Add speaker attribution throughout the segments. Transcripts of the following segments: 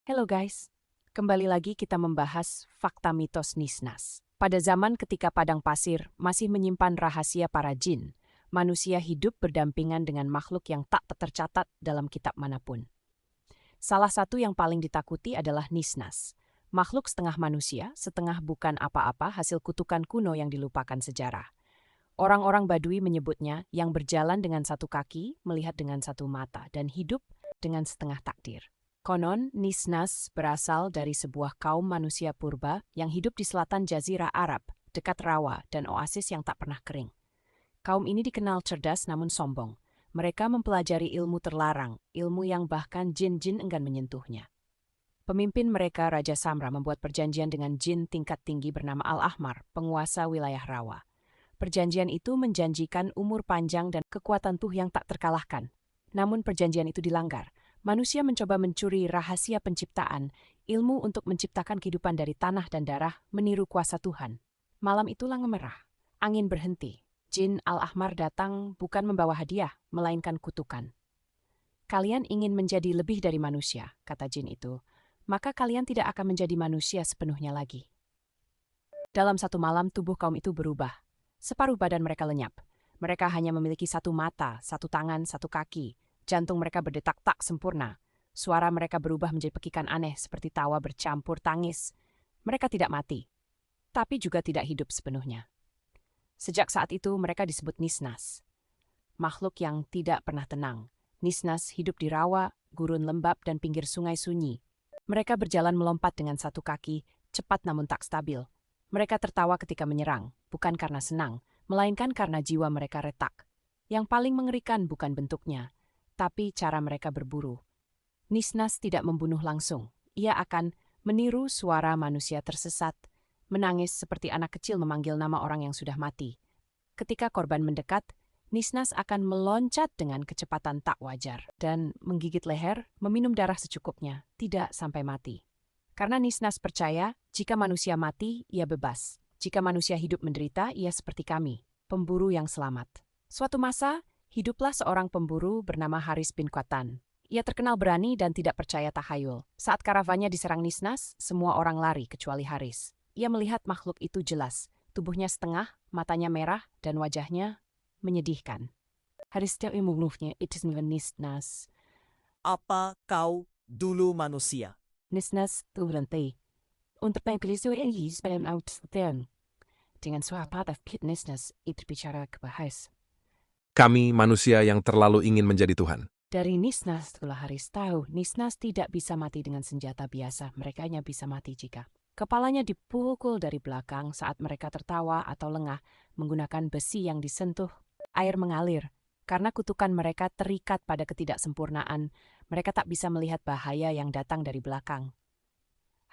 Speaker 1: Hello guys, kembali lagi kita membahas fakta mitos Nisnas. Pada zaman ketika padang pasir masih menyimpan rahasia para jin, manusia hidup berdampingan dengan makhluk yang tak tercatat dalam kitab manapun. Salah satu yang paling ditakuti adalah Nisnas, makhluk setengah manusia, setengah bukan apa-apa hasil kutukan kuno yang dilupakan sejarah. Orang-orang Badui menyebutnya yang berjalan dengan satu kaki, melihat dengan satu mata, dan hidup dengan setengah takdir. Konon, Nisnas berasal dari sebuah kaum manusia purba yang hidup di selatan Jazirah Arab, dekat rawa dan oasis yang tak pernah kering. Kaum ini dikenal cerdas namun sombong. Mereka mempelajari ilmu terlarang, ilmu yang bahkan jin-jin enggan menyentuhnya. Pemimpin mereka, Raja Samra, membuat perjanjian dengan jin tingkat tinggi bernama Al-Ahmar, penguasa wilayah rawa. Perjanjian itu menjanjikan umur panjang dan kekuatan tuh yang tak terkalahkan. Namun perjanjian itu dilanggar. Manusia mencoba mencuri rahasia penciptaan, ilmu untuk menciptakan kehidupan dari tanah dan darah, meniru kuasa Tuhan. Malam itu langit merah, angin berhenti. Jin Al-Ahmar datang bukan membawa hadiah, melainkan kutukan. Kalian ingin menjadi lebih dari manusia, kata jin itu, maka kalian tidak akan menjadi manusia sepenuhnya lagi. Dalam satu malam tubuh kaum itu berubah. Separuh badan mereka lenyap. Mereka hanya memiliki satu mata, satu tangan, satu kaki. Jantung mereka berdetak tak sempurna. Suara mereka berubah menjadi pekikan aneh seperti tawa bercampur tangis. Mereka tidak mati, tapi juga tidak hidup sepenuhnya. Sejak saat itu mereka disebut Nisnas, makhluk yang tidak pernah tenang. Nisnas hidup di rawa, gurun lembab, dan pinggir sungai sunyi. Mereka berjalan melompat dengan satu kaki, cepat namun tak stabil. Mereka tertawa ketika menyerang, bukan karena senang, melainkan karena jiwa mereka retak. Yang paling mengerikan bukan bentuknya, tapi cara mereka berburu. Nisnas tidak membunuh langsung. Ia akan meniru suara manusia tersesat, menangis seperti anak kecil memanggil nama orang yang sudah mati. Ketika korban mendekat, Nisnas akan meloncat dengan kecepatan tak wajar dan menggigit leher, meminum darah secukupnya, tidak sampai mati. Karena Nisnas percaya, jika manusia mati, ia bebas. Jika manusia hidup menderita, ia seperti kami, pemburu yang selamat. Suatu masa, hiduplah seorang pemburu bernama Haris bin Qattan. Ia terkenal berani dan tidak percaya tahayul. Saat karavannya diserang Nisnas, semua orang lari kecuali Haris. Ia melihat makhluk itu jelas. Tubuhnya setengah, matanya merah, dan wajahnya menyedihkan. Haris tidak membunuhnya, itu Nisnas.
Speaker 2: Apa kau dulu manusia?
Speaker 1: Nisnas itu berhenti. Untuk mengkelisu ini, sebelum outstern. Dengan suara patah, Nisnas itu bicara ke Haris.
Speaker 3: Kami manusia yang terlalu ingin menjadi Tuhan.
Speaker 1: Dari Nisnas, setelah Haris tahu, Nisnas tidak bisa mati dengan senjata biasa. Mereka hanya bisa mati jika kepalanya dipukul dari belakang saat mereka tertawa atau lengah menggunakan besi yang disentuh. Air mengalir. Karena kutukan mereka terikat pada ketidaksempurnaan, mereka tak bisa melihat bahaya yang datang dari belakang.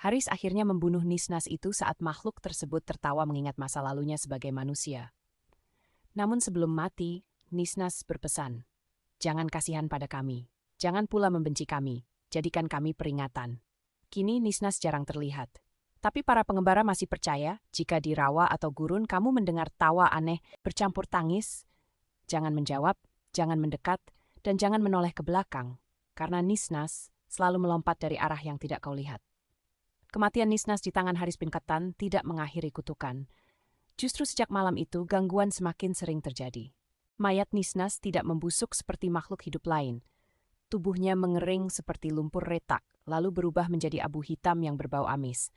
Speaker 1: Haris akhirnya membunuh Nisnas itu saat makhluk tersebut tertawa mengingat masa lalunya sebagai manusia. Namun sebelum mati, Nisnas berpesan, "Jangan kasihan pada kami, jangan pula membenci kami, jadikan kami peringatan." Kini Nisnas jarang terlihat. Tapi para pengembara masih percaya, jika di rawa atau gurun kamu mendengar tawa aneh bercampur tangis, jangan menjawab, jangan mendekat, dan jangan menoleh ke belakang, karena Nisnas selalu melompat dari arah yang tidak kau lihat. Kematian Nisnas di tangan Haris bin Qattan tidak mengakhiri kutukan. Justru sejak malam itu, gangguan semakin sering terjadi. Mayat Nisnas tidak membusuk seperti makhluk hidup lain. Tubuhnya mengering seperti lumpur retak, lalu berubah menjadi abu hitam yang berbau amis.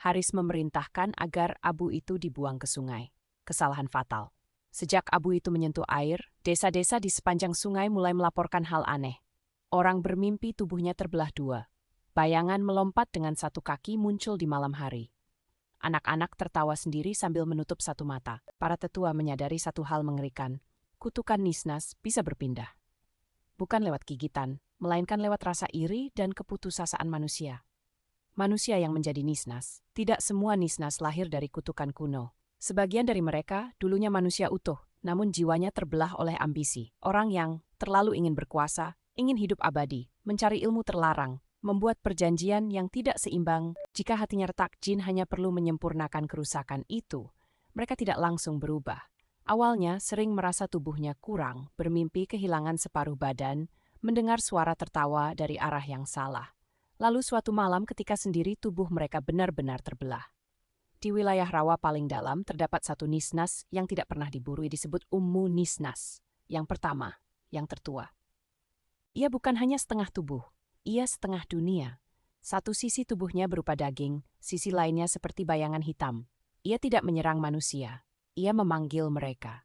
Speaker 1: Haris memerintahkan agar abu itu dibuang ke sungai. Kesalahan fatal. Sejak abu itu menyentuh air, desa-desa di sepanjang sungai mulai melaporkan hal aneh. Orang bermimpi tubuhnya terbelah dua. Bayangan melompat dengan satu kaki muncul di malam hari. Anak-anak tertawa sendiri sambil menutup satu mata. Para tetua menyadari satu hal mengerikan. Kutukan Nisnas bisa berpindah. Bukan lewat gigitan, melainkan lewat rasa iri dan keputusasaan manusia. Manusia yang menjadi Nisnas. Tidak semua Nisnas lahir dari kutukan kuno. Sebagian dari mereka dulunya manusia utuh, namun jiwanya terbelah oleh ambisi. Orang yang terlalu ingin berkuasa, ingin hidup abadi, mencari ilmu terlarang, membuat perjanjian yang tidak seimbang. Jika hatinya retak, jin hanya perlu menyempurnakan kerusakan itu. Mereka tidak langsung berubah. Awalnya sering merasa tubuhnya kurang, bermimpi kehilangan separuh badan, mendengar suara tertawa dari arah yang salah. Lalu suatu malam ketika sendiri tubuh mereka benar-benar terbelah. Di wilayah rawa paling dalam terdapat satu nisnas yang tidak pernah diburui disebut Ummu Nisnas. Yang pertama, yang tertua. Ia bukan hanya setengah tubuh, ia setengah dunia. Satu sisi tubuhnya berupa daging, sisi lainnya seperti bayangan hitam. Ia tidak menyerang manusia, ia memanggil mereka.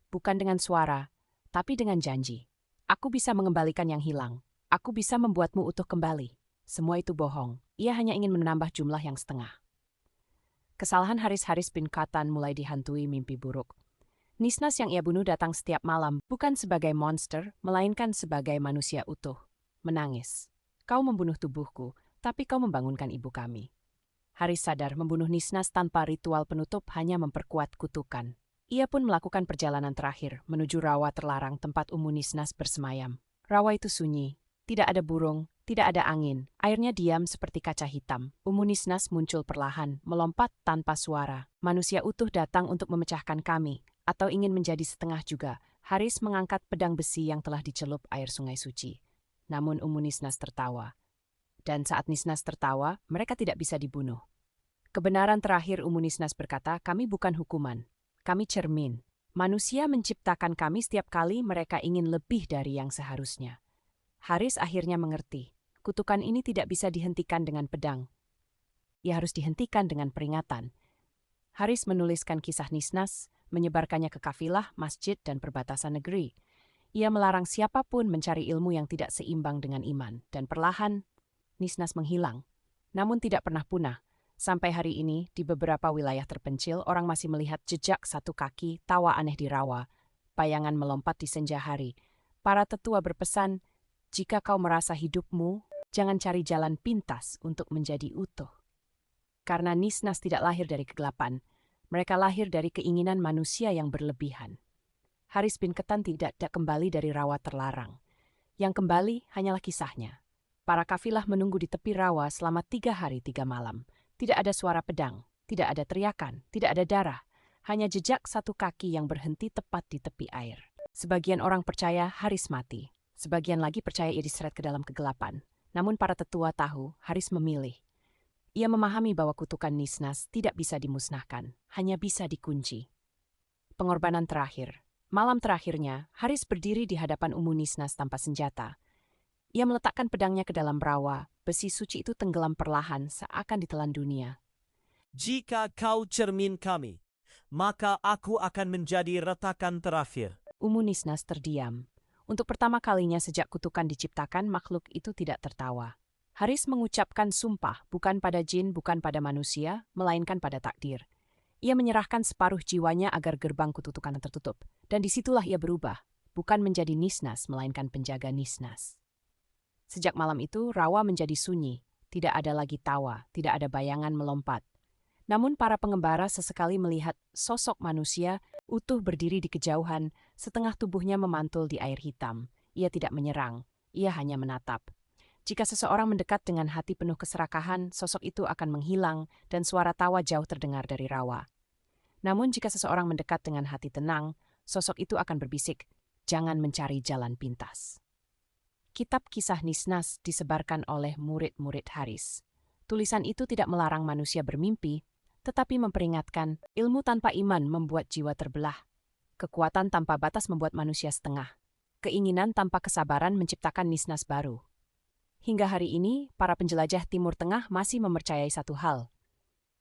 Speaker 1: Bukan dengan suara, tapi dengan janji. Aku bisa mengembalikan yang hilang. Aku bisa membuatmu utuh kembali. Semua itu bohong. Ia hanya ingin menambah jumlah yang setengah. Kesalahan Haris bin Qatan mulai dihantui mimpi buruk. Nisnas yang ia bunuh datang setiap malam, bukan sebagai monster, melainkan sebagai manusia utuh. Menangis. Kau membunuh tubuhku, tapi kau membangunkan ibu kami. Haris sadar membunuh Nisnas tanpa ritual penutup hanya memperkuat kutukan. Ia pun melakukan perjalanan terakhir menuju rawa terlarang tempat Ummu Nisnas bersemayam. Rawa itu sunyi, tidak ada burung, tidak ada angin, airnya diam seperti kaca hitam. Ummu Nisnas muncul perlahan, melompat tanpa suara. Manusia utuh datang untuk memecahkan kami, atau ingin menjadi setengah juga. Haris mengangkat pedang besi yang telah dicelup air sungai suci. Namun Ummu Nisnas tertawa. Dan saat Nisnas tertawa, mereka tidak bisa dibunuh. Kebenaran terakhir Ummu Nisnas berkata, kami bukan hukuman. Kami cermin. Manusia menciptakan kami setiap kali mereka ingin lebih dari yang seharusnya. Haris akhirnya mengerti. Kutukan ini tidak bisa dihentikan dengan pedang. Ia harus dihentikan dengan peringatan. Haris menuliskan kisah Nisnas, menyebarkannya ke kafilah, masjid, dan perbatasan negeri. Ia melarang siapapun mencari ilmu yang tidak seimbang dengan iman. Dan perlahan, Nisnas menghilang. Namun tidak pernah punah. Sampai hari ini, di beberapa wilayah terpencil, orang masih melihat jejak satu kaki, tawa aneh di rawa, bayangan melompat di senja hari. Para tetua berpesan, jika kau merasa hidupmu, jangan cari jalan pintas untuk menjadi utuh. Karena Nisnas tidak lahir dari kegelapan, mereka lahir dari keinginan manusia yang berlebihan. Haris bin Qatan tidak kembali dari rawa terlarang. Yang kembali hanyalah kisahnya. Para kafilah menunggu di tepi rawa selama 3 hari 3 malam. Tidak ada suara pedang, tidak ada teriakan, tidak ada darah. Hanya jejak satu kaki yang berhenti tepat di tepi air. Sebagian orang percaya Haris mati. Sebagian lagi percaya ia diseret ke dalam kegelapan. Namun para tetua tahu Haris memilih. Ia memahami bahwa kutukan Nisnas tidak bisa dimusnahkan, hanya bisa dikunci. Pengorbanan terakhir. Malam terakhirnya, Haris berdiri di hadapan Ummu Nisnas tanpa senjata. Ia meletakkan pedangnya ke dalam rawa. Besi suci itu tenggelam perlahan seakan ditelan dunia.
Speaker 2: Jika kau cermin kami, maka aku akan menjadi retakan terakhir.
Speaker 1: Ummu Nisnas terdiam. Untuk pertama kalinya sejak kutukan diciptakan, makhluk itu tidak tertawa. Haris mengucapkan sumpah bukan pada jin, bukan pada manusia, melainkan pada takdir. Ia menyerahkan separuh jiwanya agar gerbang kutukan tertutup. Dan disitulah ia berubah, bukan menjadi Nisnas, melainkan penjaga Nisnas. Sejak malam itu, rawa menjadi sunyi. Tidak ada lagi tawa, tidak ada bayangan melompat. Namun para pengembara sesekali melihat sosok manusia utuh berdiri di kejauhan, setengah tubuhnya memantul di air hitam. Ia tidak menyerang, ia hanya menatap. Jika seseorang mendekat dengan hati penuh keserakahan, sosok itu akan menghilang dan suara tawa jauh terdengar dari rawa. Namun jika seseorang mendekat dengan hati tenang, sosok itu akan berbisik, jangan mencari jalan pintas. Kitab Kisah Nisnas disebarkan oleh murid-murid Haris. Tulisan itu tidak melarang manusia bermimpi, tetapi memperingatkan ilmu tanpa iman membuat jiwa terbelah. Kekuatan tanpa batas membuat manusia setengah. Keinginan tanpa kesabaran menciptakan Nisnas baru. Hingga hari ini, para penjelajah Timur Tengah masih mempercayai satu hal.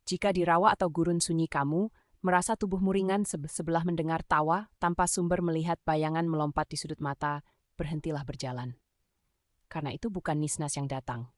Speaker 1: Jika di rawa atau gurun sunyi kamu merasa tubuhmu ringan sebelah mendengar tawa tanpa sumber melihat bayangan melompat di sudut mata, berhentilah berjalan. Karena itu bukan Nisnas yang datang,